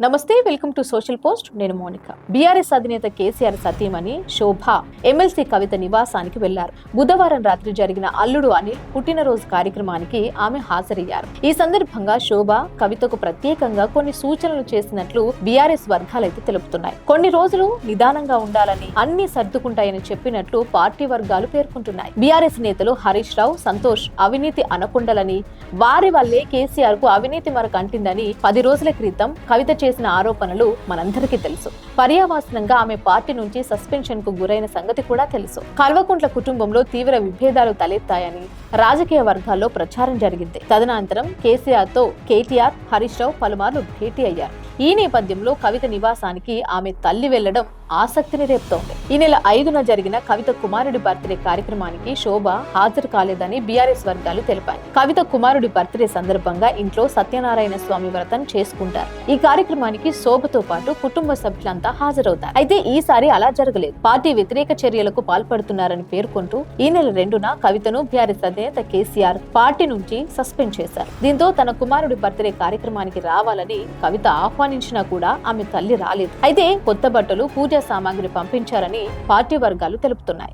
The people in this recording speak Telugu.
నమస్తే, వెల్కమ్ టు సోషల్ పోస్ట్. నేను మోనిక. బీఆర్ఎస్ అధినేత కేసీఆర్ సతీమణి శోభ ఎమ్మెల్సీ కవిత నివాసానికి వెళ్లారు. బుధవారం రాత్రి జరిగిన అల్లుడు అనిల్ పుట్టినరోజు కార్యక్రమానికి ఆమె హాజరయ్యారు. ఈ సందర్భంగా శోభ కవితకు ప్రత్యేకంగా కొన్ని సూచనలు చేసినట్లు బీఆర్ఎస్ వర్గాలైతే తెలుపుతున్నాయి. కొన్ని రోజులు నిదానంగా ఉండాలని, అన్ని సర్దుకుంటాయని చెప్పినట్లు పార్టీ వర్గాలు పేర్కొంటున్నాయి. బీఆర్ఎస్ నేతలు హరీష్ రావు, సంతోష్ అవినీతి అనకుండలని, వారి వల్లే కేసీఆర్ కు అవినీతి మరక అంటిందని 10 రోజుల క్రితం కవిత చేసిన ఆరోపణలు మనందరికీ తెలుసు. పర్యావసనంగా ఆమె పార్టీ నుంచి సస్పెన్షన్ కు గురైన సంగతి కూడా తెలుసు. కల్వకుంట్ల కుటుంబంలో తీవ్ర విభేదాలు తలెత్తాయని రాజకీయ వర్గాల్లో ప్రచారం జరిగింది. తదనంతరం కేసీఆర్ తో కేటీఆర్, హరీష్ రావు పలుమార్లు భేటీ అయ్యారు. ఈ నేపథ్యంలో కవిత నివాసానికి ఆమె తల్లి వెళ్లడం ఆసక్తిని రేపుతోంది. ఈ నెల 5న జరిగిన కవిత కుమారుడి బర్త్డే కార్యక్రమానికి శోభ హాజరు కాలేదని బీఆర్ఎస్ వర్గాలు తెలిపాయి. కవిత కుమారుడి బర్త్డే సందర్భంగా ఇంట్లో సత్యనారాయణ స్వామి వ్రతం చేసుకుంటారు. ఈ కార్యక్రమానికి శోభతో పాటు కుటుంబ సభ్యులంతా హాజరవుతారు. అయితే ఈసారి అలా జరగలేదు. పార్టీ వ్యతిరేక చర్యలకు పాల్పడుతున్నారని పేర్కొంటూ ఈ నెల 2న కవితను బీఆర్ఎస్ అధినేత కేసీఆర్ పార్టీ నుంచి సస్పెండ్ చేశారు. దీంతో తన కుమారుడి బర్త్డే కార్యక్రమానికి రావాలని కవిత ఆహ్వానించినా కూడా ఆమె తల్లి రాలేదు. అయితే కొత్త బట్టలు, పూజా సామాగ్రి పంపించారని పార్టీ వర్గాలు తెలుపుతున్నాయి.